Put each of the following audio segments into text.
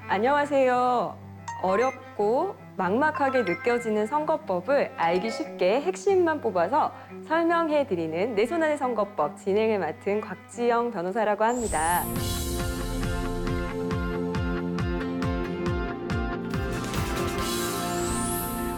안녕하세요. 어렵고 막막하게 느껴지는 선거법을 알기 쉽게 핵심만 뽑아서 설명해드리는 내 손 안의 선거법 진행을 맡은 곽지영 변호사라고 합니다.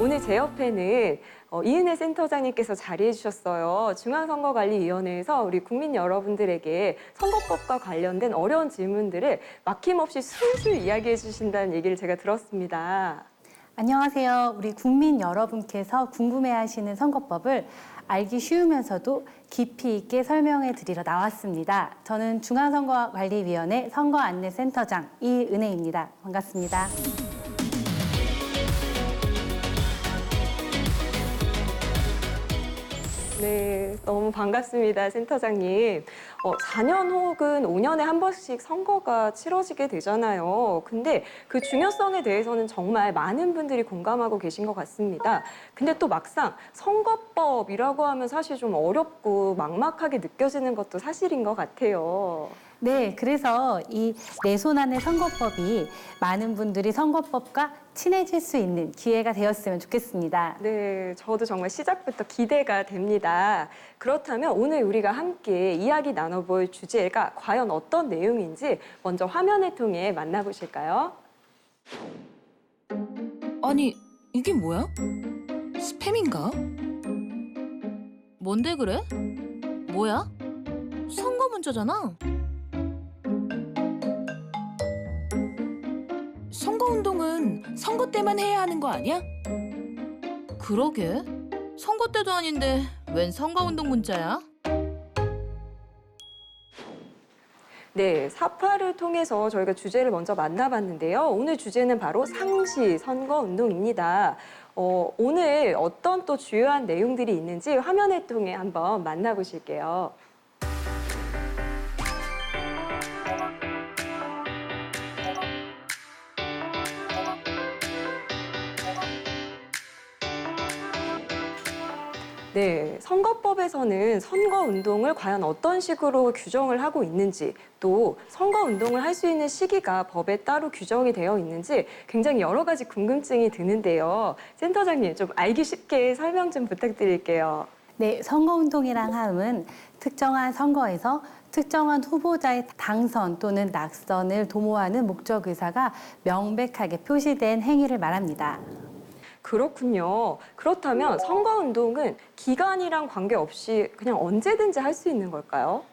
오늘 제 옆에는 이은혜 센터장님께서 자리해 주셨어요. 중앙선거관리위원회에서 우리 국민 여러분들에게 선거법과 관련된 어려운 질문들을 막힘없이 술술 이야기해 주신다는 얘기를 제가 들었습니다. 안녕하세요. 우리 국민 여러분께서 궁금해하시는 선거법을 알기 쉬우면서도 깊이 있게 설명해 드리러 나왔습니다. 저는 중앙선거관리위원회 선거안내센터장 이은혜입니다. 반갑습니다. 네, 너무 반갑습니다, 센터장님. 4년 혹은 5년에 한 번씩 선거가 치러지게 되잖아요. 근데 그 중요성에 대해서는 정말 많은 분들이 공감하고 계신 것 같습니다. 근데 또 막상 선거법이라고 하면 사실 좀 어렵고 막막하게 느껴지는 것도 사실인 것 같아요. 네, 그래서 이 내 손 안의 선거법이 많은 분들이 선거법과 친해질 수 있는 기회가 되었으면 좋겠습니다. 네, 저도 정말 시작부터 기대가 됩니다. 그렇다면 오늘 우리가 함께 이야기 나눠볼 주제가 과연 어떤 내용인지 먼저 화면을 통해 만나보실까요? 아니, 이게 뭐야? 스팸인가? 뭔데 그래? 뭐야? 선거 문자잖아. 선거운동은 선거 때만 해야 하는 거 아니야? 그러게. 선거 때도 아닌데 웬 선거운동 문자야? 네, 사파를 통해서 저희가 주제를 먼저 만나봤는데요. 오늘 주제는 바로 상시 선거운동입니다. 오늘 어떤 또 주요한 내용들이 있는지 화면을 통해 한번 만나보실게요. 네, 선거법에서는 선거운동을 과연 어떤 식으로 규정을 하고 있는지, 또 선거운동을 할 수 있는 시기가 법에 따로 규정이 되어 있는지 굉장히 여러 가지 궁금증이 드는데요. 센터장님, 좀 알기 쉽게 설명 좀 부탁드릴게요. 네, 선거운동이란 함은 특정한 선거에서 특정한 후보자의 당선 또는 낙선을 도모하는 목적 의사가 명백하게 표시된 행위를 말합니다. 그렇군요. 그렇다면 선거운동은 기간이랑 관계없이 그냥 언제든지 할 수 있는 걸까요?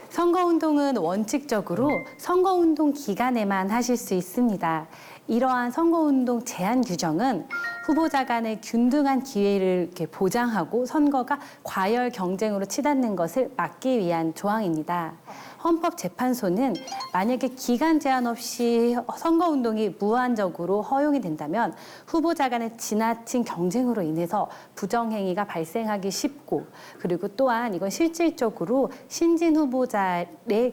선거운동은 원칙적으로 선거운동 기간에만 하실 수 있습니다. 이러한 선거운동 제한 규정은 후보자 간의 균등한 기회를 이렇게 보장하고 선거가 과열 경쟁으로 치닫는 것을 막기 위한 조항입니다. 헌법재판소는 만약에 기간 제한 없이 선거운동이 무한적으로 허용이 된다면 후보자 간의 지나친 경쟁으로 인해서 부정행위가 발생하기 쉽고, 그리고 또한 이건 실질적으로 신진 후보자의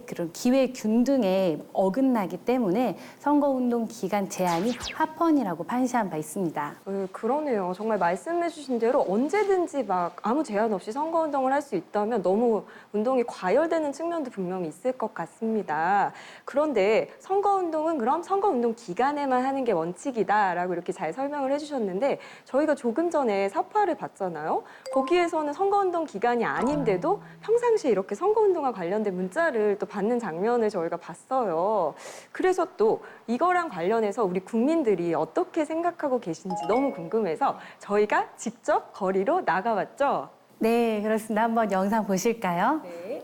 그런 기회 균등에 어긋나기 때문에 선거운동 기간 제한이 합헌이라고 판시한 바 있습니다. 그러네요. 정말 말씀해 주신 대로 언제든지 막 아무 제한 없이 선거운동을 할 수 있다면 너무 운동이 과열되는 측면도 분명히 있을 것 같습니다. 그런데 선거운동은 그럼 선거운동 기간에만 하는 게 원칙이다라고 이렇게 잘 설명을 해주셨는데, 저희가 조금 전에 사파를 봤잖아요. 거기에서는 선거운동 기간이 아닌데도 평상시에 이렇게 선거운동과 관련된 문자를 또 받는 장면을 저희가 봤어요. 그래서 또 이거랑 관련해서 우리 국민들이 어떻게 생각하고 계신지 너무 궁금해서 저희가 직접 거리로 나가봤죠. 네, 그렇습니다. 한번 영상 보실까요? 네.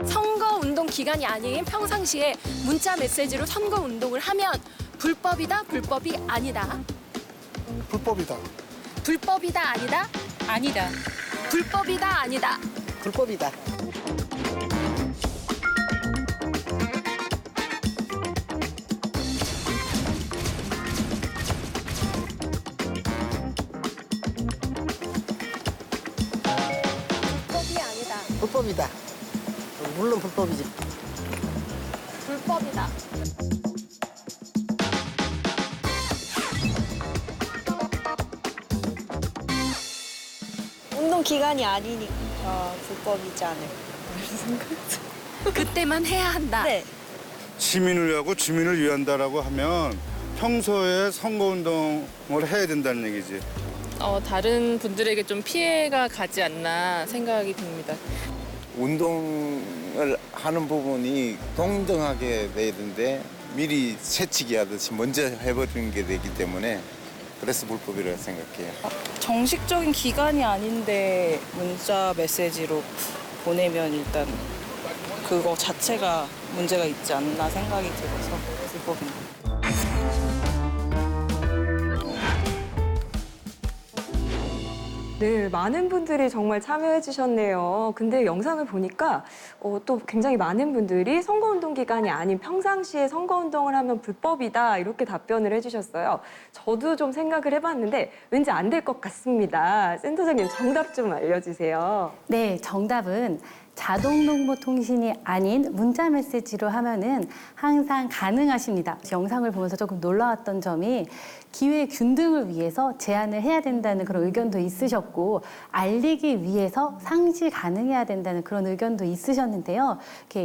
선거운동 기간이 아닌 평상시에 문자 메시지로 선거운동을 하면 불법이다, 불법이 아니다. 불법이다. 불법이다, 아니다. 아니다. 불법이다, 아니다. 불법이다. 불법이다. 물론 불법이지. 불법이다. 운동 기간이 아니니까 불법이지 않을까. 그때만 해야 한다. 네. 시민을 위하고 주민을 위한다라고 하면 평소에 선거운동을 해야 된다는 얘기지. 다른 분들에게 좀 피해가 가지 않나 생각이 듭니다. 운동을 하는 부분이 동등하게 돼야 되는데 미리 채찍이 하듯이 먼저 해버리는 게 되기 때문에 그래서 불법이라고 생각해요. 정식적인 기간이 아닌데 문자 메시지로 보내면 일단 그거 자체가 문제가 있지 않나 생각이 들어서 불법입니다. 네, 많은 분들이 정말 참여해 주셨네요. 근데 영상을 보니까 또 굉장히 많은 분들이 선거운동 기간이 아닌 평상시에 선거운동을 하면 불법이다 이렇게 답변을 해주셨어요. 저도 좀 생각을 해봤는데 왠지 안 될 것 같습니다. 센터장님 정답 좀 알려주세요. 네, 정답은 자동정보통신이 아닌 문자 메시지로 하면은 항상 가능하십니다. 영상을 보면서 조금 놀라웠던 점이 기회 균등을 위해서 제한을 해야 된다는 그런 의견도 있으셨고 알리기 위해서 상시 가능해야 된다는 그런 의견도 있으셨는데요.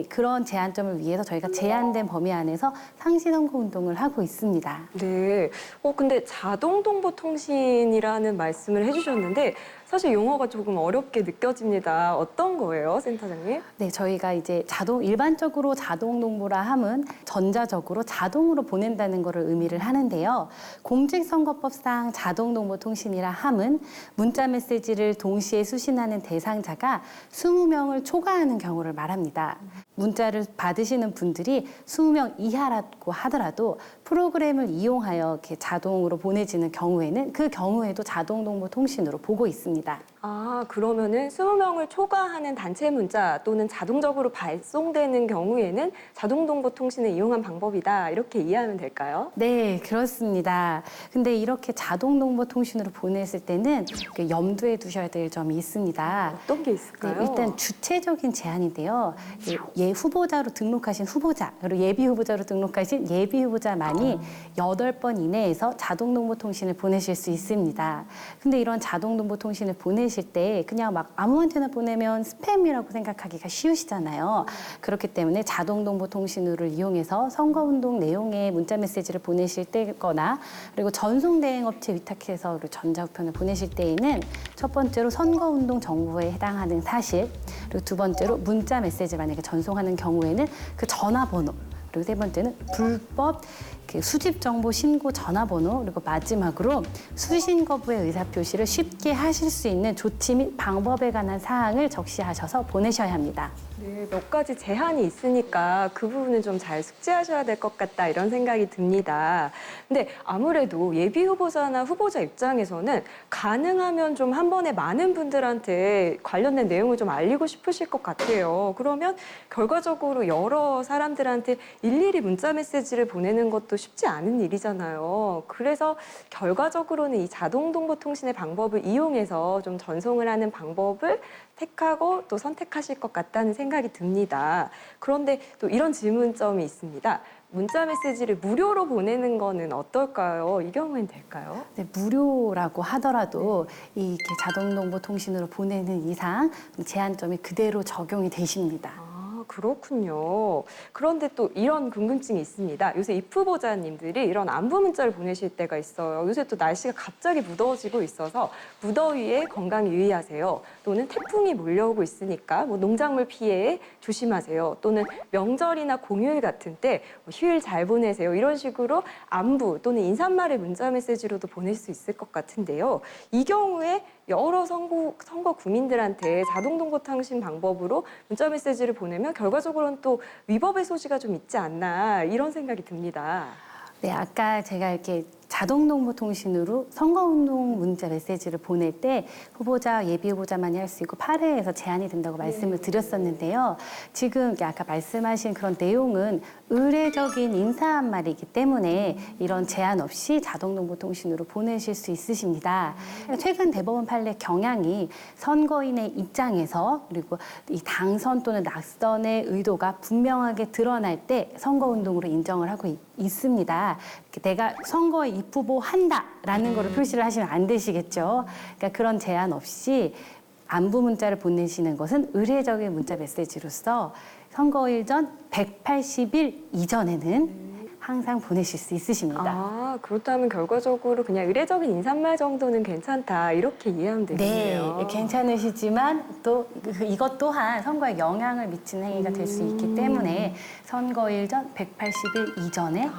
그런 제한점을 위해서 저희가 제한된 범위 안에서 상시 선거 운동을 하고 있습니다. 네, 근데 자동정보통신이라는 말씀을 해주셨는데 사실 용어가 조금 어렵게 느껴집니다. 어떤 거예요, 센터장님? 네, 저희가 이제 일반적으로 자동 동보라 함은 전자적으로 자동으로 보낸다는 것을 의미를 하는데요. 공직선거법상 자동 동보 통신이라 함은 문자 메시지를 동시에 수신하는 대상자가 20명을 초과하는 경우를 말합니다. 문자를 받으시는 분들이 20명 이하라고 하더라도 프로그램을 이용하여 이렇게 자동으로 보내지는 경우에는 그 경우에도 자동 동보 통신으로 보고 있습니다. 아, 그러면은 20명을 초과하는 단체 문자 또는 자동적으로 발송되는 경우에는 자동정보통신을 이용한 방법이다. 이렇게 이해하면 될까요? 네, 그렇습니다. 근데 이렇게 자동정보통신으로 보냈을 때는 염두에 두셔야 될 점이 있습니다. 어떤 게 네, 있을까요? 일단 주체적인 제한인데요. 예 후보자로 등록하신 후보자, 그리고 예비 후보자로 등록하신 예비 후보자만이 8번 이내에서 자동정보통신을 보내실 수 있습니다. 근데 이런 자동정보통신을 보내실 때 그냥 막 아무한테나 보내면 스팸이라고 생각하기가 쉬우시잖아요. 그렇기 때문에 자동정보통신을 이용해서 선거운동 내용의 문자 메시지를 보내실 때거나 그리고 전송대행업체 위탁해서 그리고 전자우편을 보내실 때에는 첫 번째로 선거운동 정보에 해당하는 사실, 그리고 두 번째로 문자 메시지 만약에 전송하는 경우에는 그 전화번호, 그리고 세 번째는 불법 수집 정보 신고 전화번호, 그리고 마지막으로 수신 거부의 의사 표시를 쉽게 하실 수 있는 조치 및 방법에 관한 사항을 적시하셔서 보내셔야 합니다. 네, 몇 가지 제한이 있으니까 그 부분은 좀 잘 숙지하셔야 될 것 같다 이런 생각이 듭니다. 근데 아무래도 예비 후보자나 후보자 입장에서는 가능하면 좀 한 번에 많은 분들한테 관련된 내용을 좀 알리고 싶으실 것 같아요. 그러면 결과적으로 여러 사람들한테 일일이 문자 메시지를 보내는 것도 쉽지 않은 일이잖아요. 그래서 결과적으로는 이 자동정보통신의 방법을 이용해서 좀 전송을 하는 방법을 택하고 또 선택하실 것 같다는 생각이 듭니다. 그런데 또 이런 질문점이 있습니다. 문자 메시지를 무료로 보내는 거는 어떨까요? 이 경우엔 될까요? 네, 무료라고 하더라도 이렇게 자동정보통신으로 보내는 이상 제한점이 그대로 적용이 되십니다. 그렇군요. 그런데 또 이런 궁금증이 있습니다. 요새 입후보자님들이 이런 안부 문자를 보내실 때가 있어요. 요새 또 날씨가 갑자기 무더워지고 있어서 무더위에 건강 유의하세요. 또는 태풍이 몰려오고 있으니까 농작물 피해에 조심하세요. 또는 명절이나 공휴일 같은 때 휴일 잘 보내세요. 이런 식으로 안부 또는 인사말을 문자 메시지로도 보낼 수 있을 것 같은데요. 이 경우에 여러 선거 구민들한테 자동정보통신 방법으로 문자 메시지를 보내면 결과적으로는 또 위법의 소지가 좀 있지 않나 이런 생각이 듭니다. 네, 아까 제가 이렇게 자동정보통신으로 선거운동 문자 메시지를 보낼 때 후보자, 예비 후보자만이 할 수 있고 8회에서 제한이 된다고 말씀을 드렸었는데요. 지금 아까 말씀하신 그런 내용은 의례적인 인사 한 말이기 때문에 이런 제한 없이 자동정보통신으로 보내실 수 있으십니다. 최근 대법원 판례 경향이 선거인의 입장에서 그리고 이 당선 또는 낙선의 의도가 분명하게 드러날 때 선거운동으로 인정을 하고 있습니다. 내가 선거에 입후보한다라는 거를 표시를 하시면 안 되시겠죠. 그러니까 그런 제한 없이 안부 문자를 보내시는 것은 의례적인 문자 메시지로서 선거일 전 180일 이전에는 항상 보내실 수 있으십니다. 아, 그렇다면 결과적으로 그냥 의례적인 인사말 정도는 괜찮다 이렇게 이해하면 되겠네요. 네, 괜찮으시지만 또 이것 또한 선거에 영향을 미치는 행위가 될 수 있기 때문에 선거일 전 180일 이전에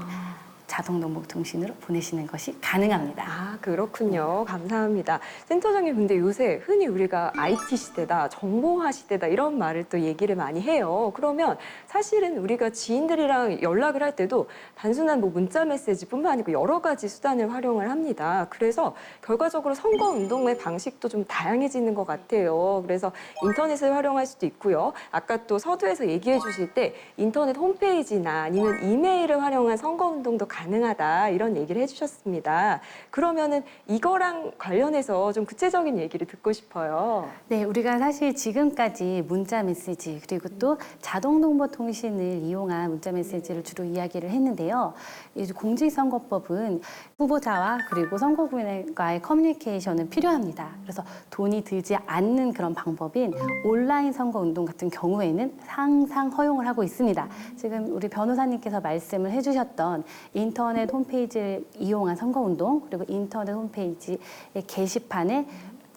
자동정보통신으로 보내시는 것이 가능합니다. 아, 그렇군요. 감사합니다. 센터장님, 근데 요새 흔히 우리가 IT 시대다, 정보화 시대다 이런 말을 또 얘기를 많이 해요. 그러면 사실은 우리가 지인들이랑 연락을 할 때도 단순한 뭐 문자 메시지뿐만 아니고 여러 가지 수단을 활용을 합니다. 그래서 결과적으로 선거운동의 방식도 좀 다양해지는 것 같아요. 그래서 인터넷을 활용할 수도 있고요. 아까 또 서두에서 얘기해 주실 때 인터넷 홈페이지나 아니면 이메일을 활용한 선거운동도 가능하다 이런 얘기를 해주셨습니다. 그러면은 이거랑 관련해서 좀 구체적인 얘기를 듣고 싶어요. 네, 우리가 사실 지금까지 문자 메시지 그리고 또 자동정보통신을 이용한 문자 메시지를 주로 이야기를 했는데요. 이 공직선거법은 후보자와 그리고 선거구인과의 커뮤니케이션은 필요합니다. 그래서 돈이 들지 않는 그런 방법인 온라인 선거운동 같은 경우에는 항상 허용을 하고 있습니다. 지금 우리 변호사님께서 말씀을 해주셨던 인터넷 홈페이지를 이용한 선거운동 그리고 인터넷 홈페이지의 게시판에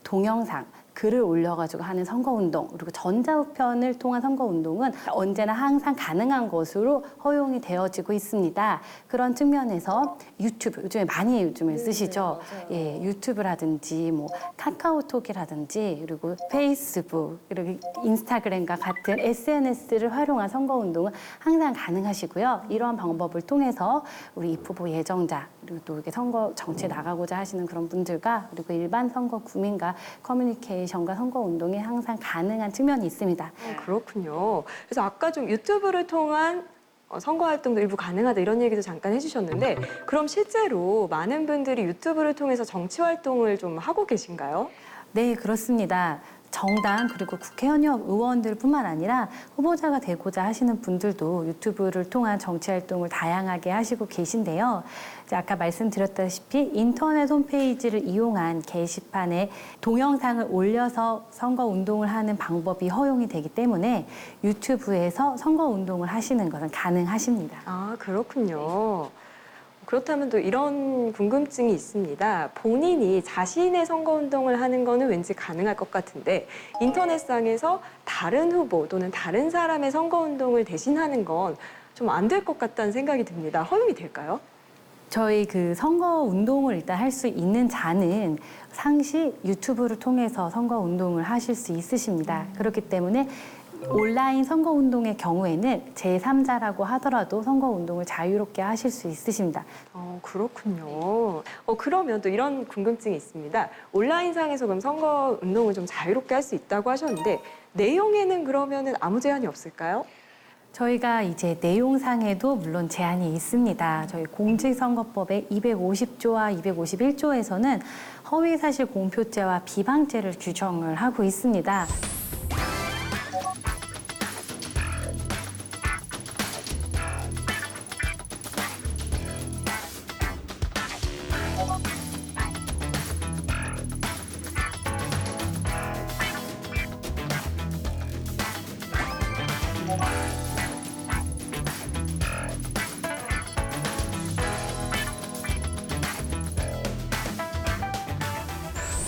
동영상, 글을 올려가지고 하는 선거운동 그리고 전자우편을 통한 선거운동은 언제나 항상 가능한 것으로 허용이 되어지고 있습니다. 그런 측면에서 유튜브, 요즘에 많이 요즘에 쓰시죠? 예, 유튜브라든지 뭐 카카오톡이라든지 그리고 페이스북 그리고 인스타그램과 같은 SNS를 활용한 선거운동은 항상 가능하시고요. 이러한 방법을 통해서 우리 입후보 예정자 그리고 또 이렇게 선거 정치에 나가고자 하시는 그런 분들과 그리고 일반 선거 구민과 커뮤니케이션과 선거 운동이 항상 가능한 측면이 있습니다. 그렇군요. 그래서 아까 좀 유튜브를 통한 선거 활동도 일부 가능하다 이런 얘기도 잠깐 해주셨는데 그럼 실제로 많은 분들이 유튜브를 통해서 정치 활동을 좀 하고 계신가요? 네, 그렇습니다. 정당 그리고 국회의원 의원들뿐만 아니라 후보자가 되고자 하시는 분들도 유튜브를 통한 정치활동을 다양하게 하시고 계신데요. 이제 아까 말씀드렸다시피 인터넷 홈페이지를 이용한 게시판에 동영상을 올려서 선거운동을 하는 방법이 허용이 되기 때문에 유튜브에서 선거운동을 하시는 것은 가능하십니다. 아, 그렇군요. 그렇다면 또 이런 궁금증이 있습니다. 본인이 자신의 선거운동을 하는 거는 왠지 가능할 것 같은데 인터넷상에서 다른 후보 또는 다른 사람의 선거운동을 대신하는 건 좀 안 될 것 같다는 생각이 듭니다. 허용이 될까요? 저희 그 선거 운동을 일단 할 수 있는 자는 상시 유튜브를 통해서 선거 운동을 하실 수 있으십니다. 그렇기 때문에 온라인 선거 운동의 경우에는 제3자라고 하더라도 선거 운동을 자유롭게 하실 수 있으십니다. 그렇군요. 그러면 또 이런 궁금증이 있습니다. 온라인상에서 그럼 선거 운동을 좀 자유롭게 할 수 있다고 하셨는데 내용에는 그러면은 아무 제한이 없을까요? 저희가 이제 내용상에도 물론 제한이 있습니다. 저희 공직선거법의 250조와 251조에서는 허위사실 공표죄와 비방죄를 규정을 하고 있습니다.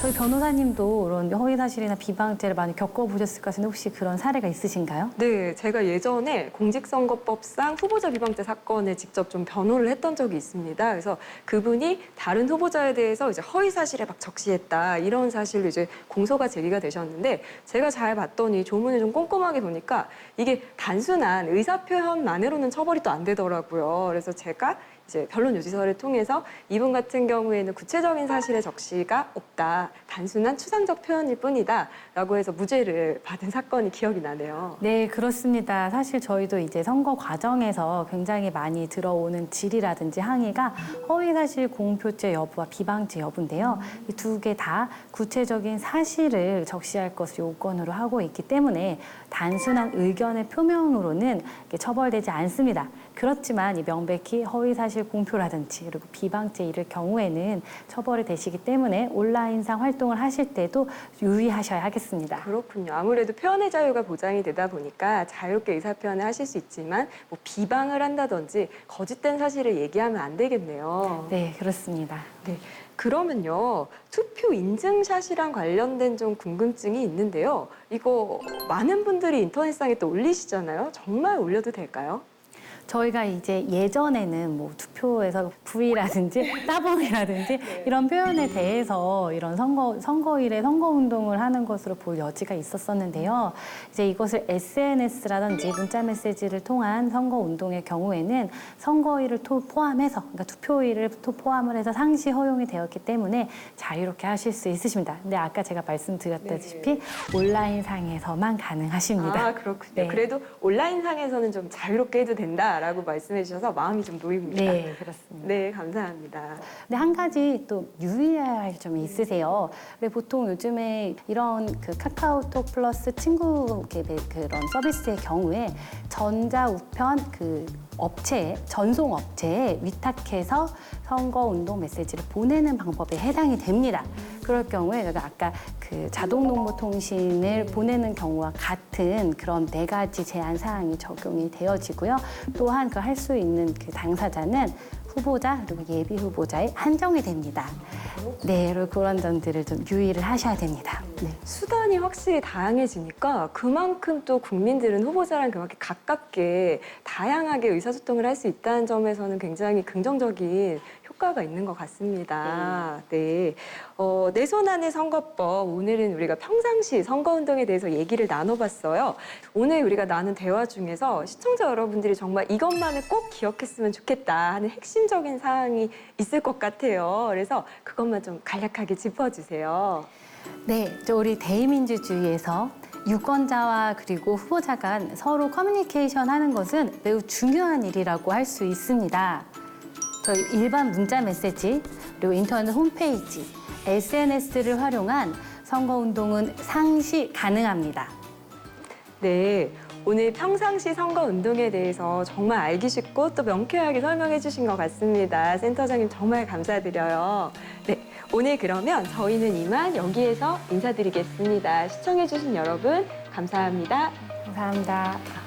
저희 저희 변호사님도 이런 허위 사실이나 비방죄를 많이 겪어보셨을 것 같은데 혹시 그런 사례가 있으신가요? 네, 제가 예전에 공직선거법상 후보자 비방죄 사건에 직접 좀 변호를 했던 적이 있습니다. 그래서 그분이 다른 후보자에 대해서 이제 허위 사실에 막 적시했다 이런 사실로 이제 공소가 제기가 되셨는데 제가 잘 봤더니 조문을 좀 꼼꼼하게 보니까 이게 단순한 의사표현만으로는 처벌이 또 안 되더라고요. 그래서 제가 이제 변론 유지서를 통해서 이분 같은 경우에는 구체적인 사실의 적시가 없다. 단순한 추상적 표현일 뿐이다. 라고 해서 무죄를 받은 사건이 기억이 나네요. 네, 그렇습니다. 사실 저희도 이제 선거 과정에서 굉장히 많이 들어오는 질의라든지 항의가 허위사실 공표죄 여부와 비방죄 여부인데요. 이 두 개 다 구체적인 사실을 적시할 것을 요건으로 하고 있기 때문에 단순한 의견의 표명으로는 처벌되지 않습니다. 그렇지만 이 명백히 허위사실 공표라든지 그리고 비방죄 이를 경우에는 처벌이 되시기 때문에 온라인상 활동을 하실 때도 유의하셔야 하겠습니다. 그렇군요. 아무래도 표현의 자유가 보장이 되다 보니까 자유롭게 의사표현을 하실 수 있지만 뭐 비방을 한다든지 거짓된 사실을 얘기하면 안 되겠네요. 네, 그렇습니다. 네. 그러면요, 투표 인증샷이랑 관련된 좀 궁금증이 있는데요. 이거 많은 분들이 인터넷상에 또 올리시잖아요. 정말 올려도 될까요? 저희가 이제 예전에는 뭐 투표에서 부이라든지 따봉이라든지 이런 표현에 대해서 이런 선거일에 선거운동을 하는 것으로 볼 여지가 있었었는데요. 이제 이것을 SNS라든지 문자 메시지를 통한 선거운동의 경우에는 선거일을 포함해서, 그러니까 투표일을 포함을 해서 상시 허용이 되었기 때문에 자유롭게 하실 수 있으십니다. 근데 아까 제가 말씀드렸다시피 온라인상에서만 가능하십니다. 아, 그렇군요. 네. 그래도 온라인상에서는 좀 자유롭게 해도 된다라고 말씀해 주셔서 마음이 좀 놓입니다. 네, 그렇습니다. 네, 감사합니다. 근데 한 가지 또 유의해야 할 점이 있으세요. 왜 보통 요즘에 이런 그 카카오톡 플러스 친구 그런 서비스의 경우에 전자우편 그 업체, 전송 업체에 위탁해서 선거운동 메시지를 보내는 방법에 해당이 됩니다. 그럴 경우에 제가 아까 그 자동농무통신을 보내는 경우와 같은 그런 4가지 제한 사항이 적용이 되어지고요. 또한 그 할 수 있는 그 당사자는 후보자 그리고 예비 후보자에 한정이 됩니다. 네, 그리고 그런 점들을 좀 유의를 하셔야 됩니다. 네. 수단이 확실히 다양해지니까 그만큼 또 국민들은 후보자랑 그만큼 가깝게 다양하게 의사소통을 할 수 있다는 점에서는 굉장히 긍정적인 효과가 있는 것 같습니다. 네. 내 손 안의 선거법. 오늘은 우리가 평상시 선거운동에 대해서 얘기를 나눠봤어요. 오늘 우리가 나눈 대화 중에서 시청자 여러분들이 정말 이것만을 꼭 기억했으면 좋겠다 하는 핵심적인 사항이 있을 것 같아요. 그래서 그것만 좀 간략하게 짚어주세요. 네, 우리 대의민주주의에서 유권자와 그리고 후보자 간 서로 커뮤니케이션 하는 것은 매우 중요한 일이라고 할 수 있습니다. 저희 일반 문자 메시지, 그리고 인터넷 홈페이지, SNS를 활용한 선거운동은 상시 가능합니다. 네, 오늘 평상시 선거운동에 대해서 정말 알기 쉽고 또 명쾌하게 설명해 주신 것 같습니다. 센터장님 정말 감사드려요. 네, 오늘 그러면 저희는 이만 여기에서 인사드리겠습니다. 시청해 주신 여러분 감사합니다. 감사합니다.